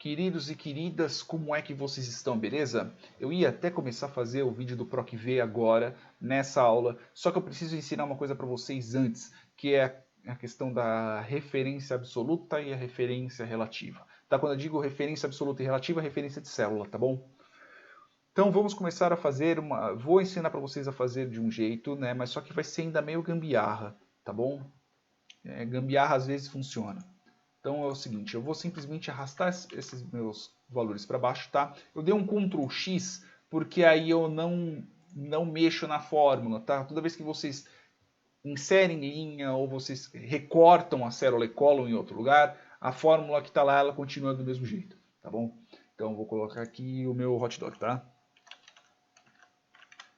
Queridos e queridas, como é que vocês estão, beleza? Eu ia até começar a fazer o vídeo do PROC-V agora, nessa aula, só que eu preciso ensinar uma coisa para vocês antes, que é a questão da referência absoluta e a referência relativa. Tá? Quando eu digo referência absoluta e relativa, é referência de célula, tá bom? Então vamos começar a fazer uma... Vou ensinar para vocês a fazer de um jeito, né? Mas só que vai ser ainda meio gambiarra, tá bom? Gambiarra às vezes funciona. Então é o seguinte, eu vou simplesmente arrastar esses meus valores para baixo, tá? Eu dei um Ctrl X porque aí eu não mexo na fórmula, tá? Toda vez que vocês inserem linha ou vocês recortam a célula e colam em outro lugar, a fórmula que está lá, ela continua do mesmo jeito, tá bom? Então eu vou colocar aqui o meu hot dog, tá?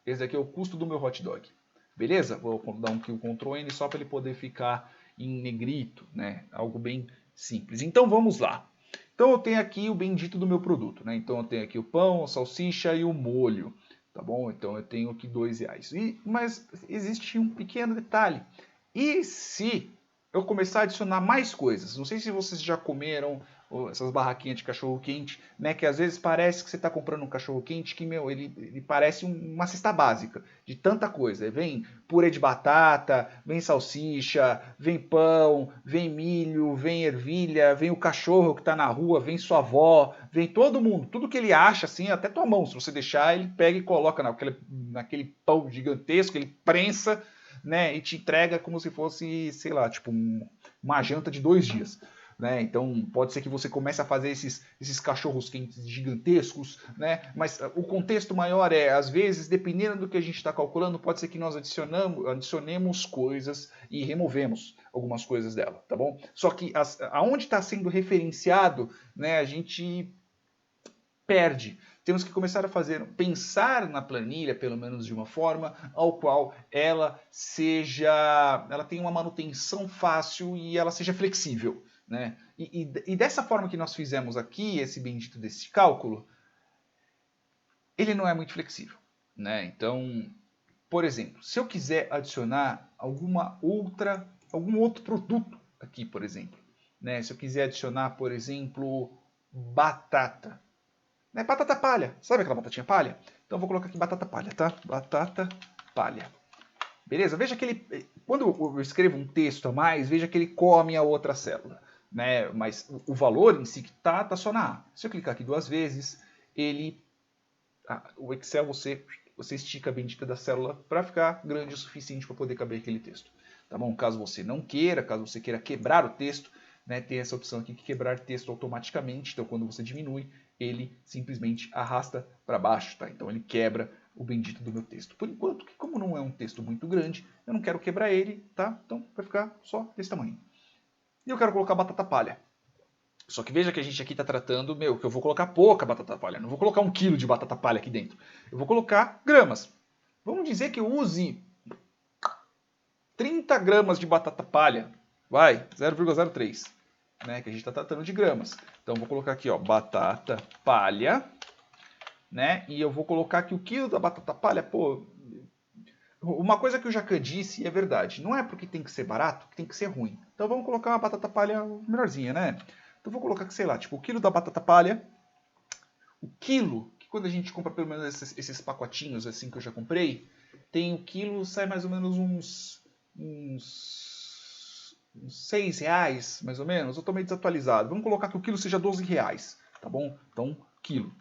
Esse aqui é o custo do meu hot dog. Beleza? Vou dar um Ctrl N só para ele poder ficar em negrito, né? Algo bem simples. Então vamos lá. Então eu tenho aqui o bendito do meu produto, né? Então eu tenho aqui o pão, a salsicha e o molho, tá bom? Então eu tenho aqui R$2. Mas existe um pequeno detalhe. E se eu começar a adicionar mais coisas? Não sei se vocês já comeram essas barraquinhas de cachorro-quente, né? Que às vezes parece que você está comprando um cachorro-quente que, meu, ele parece uma cesta básica de tanta coisa. Vem purê de batata, vem salsicha, vem pão, vem milho, vem ervilha, vem o cachorro que está na rua, vem sua avó, vem todo mundo. Tudo que ele acha, assim, até tua mão, se você deixar, ele pega e coloca naquele pão gigantesco, ele prensa, né, e te entrega como se fosse, sei lá, tipo uma janta de 2 dias. Né? Então pode ser que você comece a fazer esses cachorros quentes gigantescos, né? Mas o contexto maior é, às vezes, dependendo do que a gente está calculando, pode ser que nós adicionemos coisas e removemos algumas coisas dela, tá bom? Só que aonde está sendo referenciado, né, a gente perde. Temos que começar a pensar na planilha, pelo menos de uma forma, ao qual ela tenha uma manutenção fácil e ela seja flexível. Né? E dessa forma que nós fizemos aqui, esse bendito desse cálculo, ele não é muito flexível. Né? Então, por exemplo, se eu quiser adicionar algum outro produto aqui, por exemplo, né? Se eu quiser adicionar, por exemplo, batata, né? Batata palha, sabe aquela batatinha palha? Então eu vou colocar aqui batata palha, tá? Batata palha. Beleza? Veja que ele, quando eu escrevo um texto a mais, veja que ele come a outra célula. Né? Mas o valor em si que tá só na A. Se eu clicar aqui 2 vezes, o Excel você estica a bendita da célula para ficar grande o suficiente para poder caber aquele texto. Tá bom? Caso você não queira, caso você queira quebrar o texto, né, tem essa opção aqui que quebrar texto automaticamente. Então quando você diminui, ele simplesmente arrasta para baixo. Tá? Então ele quebra o bendito do meu texto. Por enquanto, que como não é um texto muito grande, eu não quero quebrar ele, tá? Então vai ficar só desse tamanho. E eu quero colocar batata palha. Só que veja que a gente aqui está tratando, que eu vou colocar pouca batata palha. Não vou colocar 1 kg de batata palha aqui dentro. Eu vou colocar gramas. Vamos dizer que eu use 30 gramas de batata palha. Vai, 0,03. Né, que a gente está tratando de gramas. Então eu vou colocar aqui, ó, batata palha. Né, e eu vou colocar aqui o quilo da batata palha. Pô, uma coisa que o Jacan disse e é verdade. Não é porque tem que ser barato que tem que ser ruim. Então vamos colocar uma batata palha melhorzinha, né? Então vou colocar, sei lá, tipo o quilo da batata palha. O quilo, que quando a gente compra pelo menos esses pacotinhos assim que eu já comprei, tem o quilo, sai mais ou menos uns R$6, mais ou menos. Eu tô meio desatualizado. Vamos colocar que o quilo seja R$12, tá bom? Então, quilo.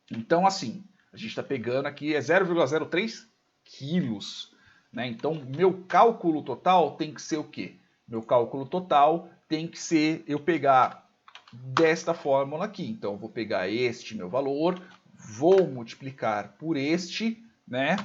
Então, assim, a gente está pegando aqui, é 0,03 quilos. Né? Então, meu cálculo total tem que ser o quê? Meu cálculo total tem que ser eu pegar desta fórmula aqui. Então, eu vou pegar este meu valor, vou multiplicar por este, né?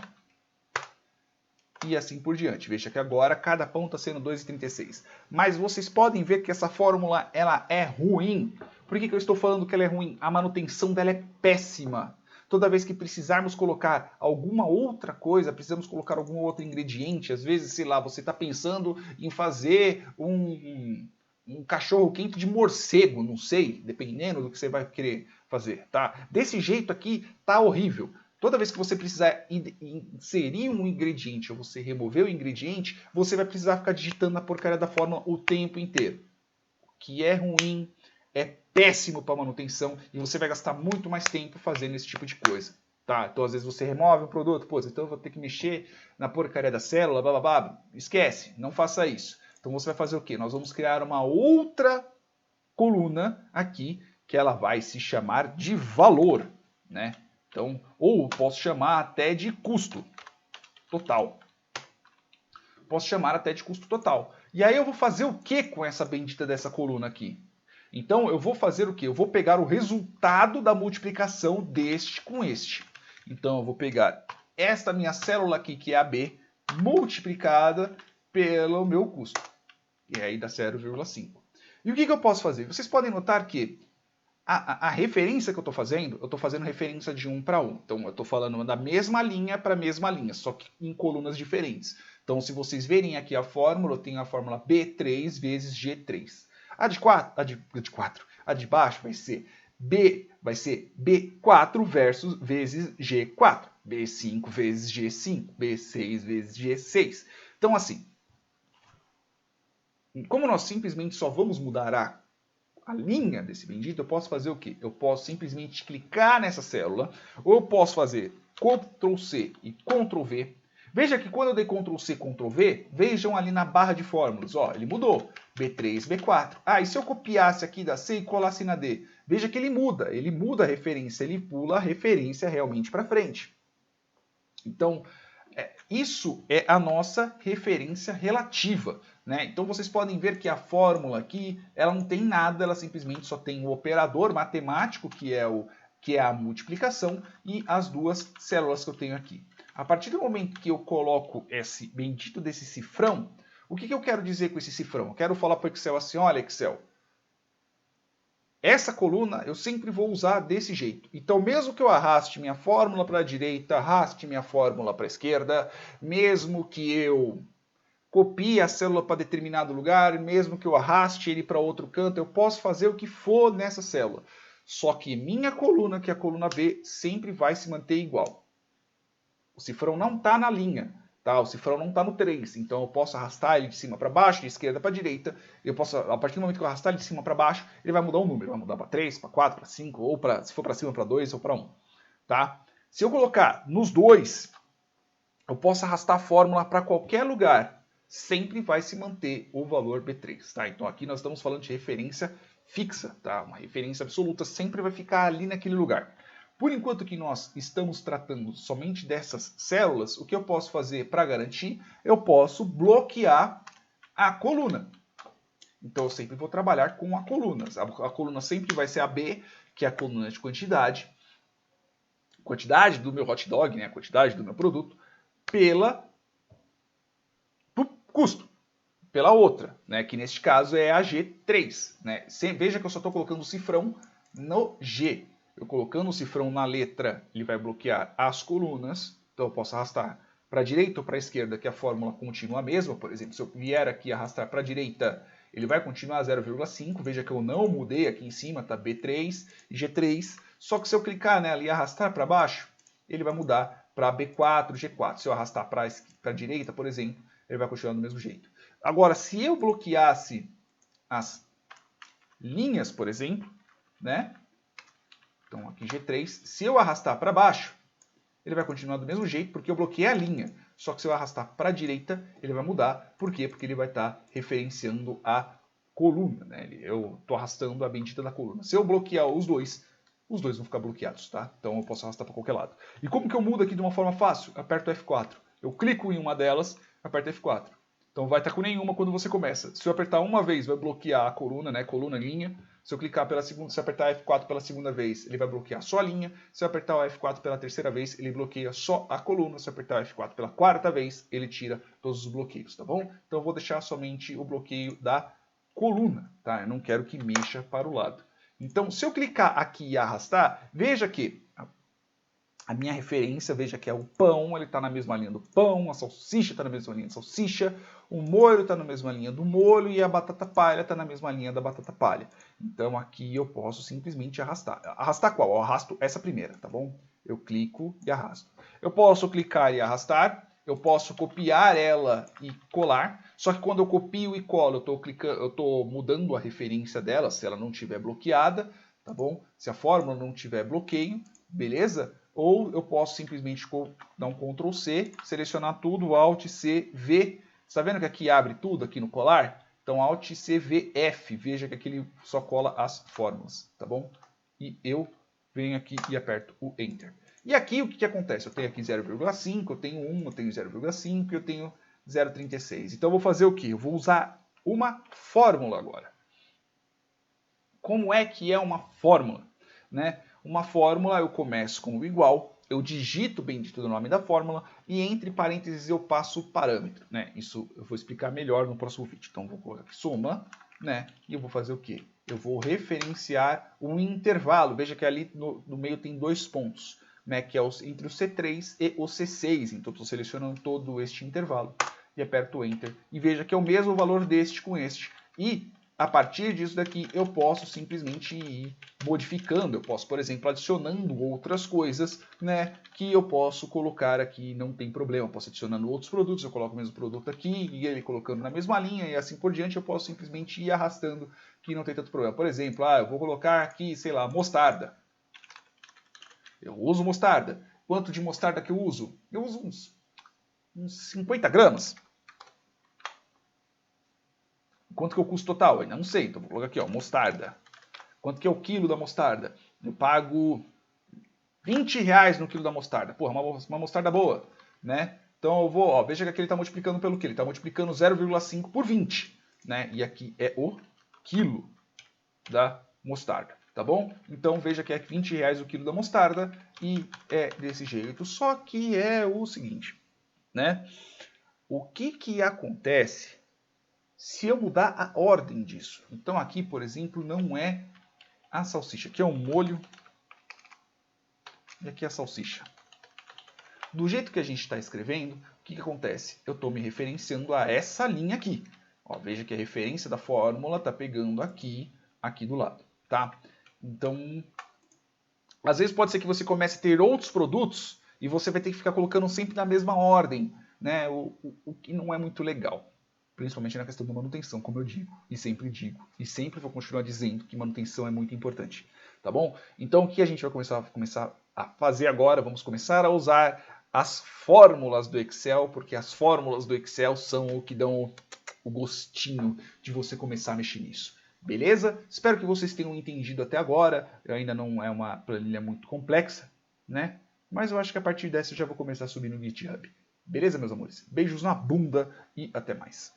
E assim por diante. Veja que agora cada pão está sendo 2,36. Mas vocês podem ver que essa fórmula ela é ruim. Por que eu estou falando que ela é ruim? A manutenção dela é péssima. Toda vez que precisarmos colocar alguma outra coisa, precisamos colocar algum outro ingrediente, às vezes, sei lá, você está pensando em fazer um cachorro quente de morcego, não sei, dependendo do que você vai querer fazer, tá? Desse jeito aqui tá horrível. Toda vez que você precisar inserir um ingrediente ou você remover o ingrediente, você vai precisar ficar digitando na porcaria da fórmula o tempo inteiro. O que é ruim, é péssimo para manutenção e você vai gastar muito mais tempo fazendo esse tipo de coisa. Tá? Então, às vezes você remove o produto, pô, então eu vou ter que mexer na porcaria da célula, blá, blá, blá. Esquece, não faça isso. Então você vai fazer o quê? Nós vamos criar uma outra coluna aqui, que ela vai se chamar de valor, né? Então, ou posso chamar até de custo total. Posso chamar até de custo total. E aí eu vou fazer o que com essa bendita dessa coluna aqui? Então eu vou fazer o que? Eu vou pegar o resultado da multiplicação deste com este. Então eu vou pegar esta minha célula aqui, que é a B, multiplicada pelo meu custo. E aí dá 0,5. E o que eu posso fazer? Vocês podem notar que a referência que eu estou fazendo referência de 1 para 1. Então eu estou falando da mesma linha para a mesma linha, só que em colunas diferentes. Então se vocês verem aqui a fórmula, eu tenho a fórmula B3 vezes G3. A de baixo vai ser B4 vezes G4. B5 vezes G5. B6 vezes G6. Então assim, como nós simplesmente só vamos mudar a linha desse bendito, eu posso fazer o quê? Eu posso simplesmente clicar nessa célula, ou eu posso fazer Ctrl C e Ctrl V. Veja que quando eu dei Ctrl C, Ctrl V, vejam ali na barra de fórmulas, ó, ele mudou. B3, B4. Ah, e se eu copiasse aqui da C e colasse na D? Veja que ele muda a referência, ele pula a referência realmente para frente. Então, isso é a nossa referência relativa. Né? Então vocês podem ver que a fórmula aqui, ela não tem nada, ela simplesmente só tem o operador matemático, que é a multiplicação, e as duas células que eu tenho aqui. A partir do momento que eu coloco esse bendito desse cifrão, o que eu quero dizer com esse cifrão? Eu quero falar para o Excel assim, olha Excel, essa coluna eu sempre vou usar desse jeito. Então, mesmo que eu arraste minha fórmula para a direita, arraste minha fórmula para a esquerda, mesmo que eu copie a célula para determinado lugar, mesmo que eu arraste ele para outro canto, eu posso fazer o que for nessa célula. Só que minha coluna, que é a coluna B, sempre vai se manter igual. O cifrão não está na linha, tá? O cifrão não está no 3, então eu posso arrastar ele de cima para baixo, de esquerda para direita. Eu posso, a partir do momento que eu arrastar ele de cima para baixo, ele vai mudar o número, vai mudar para 3, para 4, para 5, ou se for para cima para 2 ou para 1, tá? Se eu colocar nos dois, eu posso arrastar a fórmula para qualquer lugar, sempre vai se manter o valor B3, tá? Então aqui nós estamos falando de referência fixa, tá? Uma referência absoluta sempre vai ficar ali naquele lugar. Por enquanto que nós estamos tratando somente dessas células, o que eu posso fazer para garantir? Eu posso bloquear a coluna. Então eu sempre vou trabalhar com a coluna. A coluna sempre vai ser a B, que é a coluna de quantidade. Quantidade do meu hot dog, né? A quantidade do meu produto, do custo, pela outra, né? Que neste caso é a G3. Né? Veja que eu só estou colocando o cifrão no G. Eu colocando o cifrão na letra, ele vai bloquear as colunas. Então eu posso arrastar para a direita ou para a esquerda, que a fórmula continua a mesma. Por exemplo, se eu vier aqui arrastar para a direita, ele vai continuar 0,5. Veja que eu não mudei aqui em cima, tá? B3 e G3. Só que se eu clicar nela e arrastar para baixo, ele vai mudar para B4, G4. Se eu arrastar para a direita, por exemplo, ele vai continuar do mesmo jeito. Agora, se eu bloqueasse as linhas, por exemplo, né? Então aqui G3, se eu arrastar para baixo, ele vai continuar do mesmo jeito, porque eu bloqueei a linha. Só que se eu arrastar para a direita, ele vai mudar. Por quê? Porque ele vai estar referenciando a coluna. Né? Eu estou arrastando a bendita da coluna. Se eu bloquear os dois vão ficar bloqueados. Tá? Então eu posso arrastar para qualquer lado. E como que eu mudo aqui de uma forma fácil? Aperto F4. Eu clico em uma delas, aperto F4. Então vai estar com nenhuma quando você começa. Se eu apertar uma vez, vai bloquear a coluna, né? Coluna, linha. Se eu clicar pela segunda, se eu apertar F4 pela segunda vez, ele vai bloquear só a linha. Se eu apertar o F4 pela terceira vez, ele bloqueia só a coluna. Se eu apertar o F4 pela quarta vez, ele tira todos os bloqueios, tá bom? Então eu vou deixar somente o bloqueio da coluna, tá? Eu não quero que mexa para o lado. Então, se eu clicar aqui e arrastar, veja que a minha referência, veja que é o pão, ele está na mesma linha do pão, a salsicha está na mesma linha da salsicha, o molho está na mesma linha do molho e a batata palha está na mesma linha da batata palha. Então aqui eu posso simplesmente arrastar. Arrastar qual? Eu arrasto essa primeira, tá bom? Eu clico e arrasto. Eu posso clicar e arrastar, eu posso copiar ela e colar, só que quando eu copio e colo, eu estou mudando a referência dela, se ela não estiver bloqueada, tá bom? Se a fórmula não tiver bloqueio, beleza? Ou eu posso simplesmente dar um Ctrl C, selecionar tudo, Alt C, V. Está vendo que aqui abre tudo aqui no colar? Então Alt C, V, F. Veja que aqui ele só cola as fórmulas, tá bom? E eu venho aqui e aperto o Enter. E aqui o que acontece? Eu tenho aqui 0,5, eu tenho 1, eu tenho 0,5 e eu tenho 0,36. Então eu vou fazer o quê? Eu vou usar uma fórmula agora. Como é que é uma fórmula? Né? Uma fórmula eu começo com o igual, eu digito o bendito do nome da fórmula e entre parênteses eu passo o parâmetro. Né? Isso eu vou explicar melhor no próximo vídeo. Então vou colocar aqui soma, né? E eu vou fazer o quê? Eu vou referenciar um intervalo. Veja que ali no meio tem 2 pontos, né? Que é entre o C3 e o C6. Então estou selecionando todo este intervalo e aperto o Enter. E veja que é o mesmo valor deste com este. E a partir disso daqui eu posso simplesmente ir modificando. Eu posso, por exemplo, adicionando outras coisas, né, que eu posso colocar aqui, não tem problema. Eu posso adicionando outros produtos, eu coloco o mesmo produto aqui e ele colocando na mesma linha e assim por diante. Eu posso simplesmente ir arrastando, que não tem tanto problema. Por exemplo, eu vou colocar aqui, sei lá, mostarda. Eu uso mostarda. Quanto de mostarda que eu uso? Eu uso uns 50 gramas. Quanto que é o custo total? Ainda não sei, então vou colocar aqui, ó, mostarda. Quanto que é o quilo da mostarda? Eu pago R$20 no quilo da mostarda. Porra, uma mostarda boa, né? Então eu vou, ó, veja que aqui ele está multiplicando pelo quê? Ele está multiplicando 0,5 por 20, né? E aqui é o quilo da mostarda, tá bom? Então veja que é R$20 o quilo da mostarda e é desse jeito. Só que é o seguinte, né? O que acontece se eu mudar a ordem disso? Então aqui, por exemplo, não é a salsicha. Aqui é o molho e aqui é a salsicha. Do jeito que a gente está escrevendo, o que acontece? Eu estou me referenciando a essa linha aqui. Ó, veja que a referência da fórmula está pegando aqui do lado, tá? Então, às vezes pode ser que você comece a ter outros produtos e você vai ter que ficar colocando sempre na mesma ordem, né? O que não é muito legal. Principalmente na questão da manutenção, como eu digo, e sempre vou continuar dizendo que manutenção é muito importante, tá bom? Então o que a gente vai começar a fazer agora? Vamos começar a usar as fórmulas do Excel, porque as fórmulas do Excel são o que dão o gostinho de você começar a mexer nisso. Beleza? Espero que vocês tenham entendido até agora. Ainda não é uma planilha muito complexa, né? Mas eu acho que a partir dessa eu já vou começar a subir no GitHub. Beleza, meus amores? Beijos na bunda e até mais.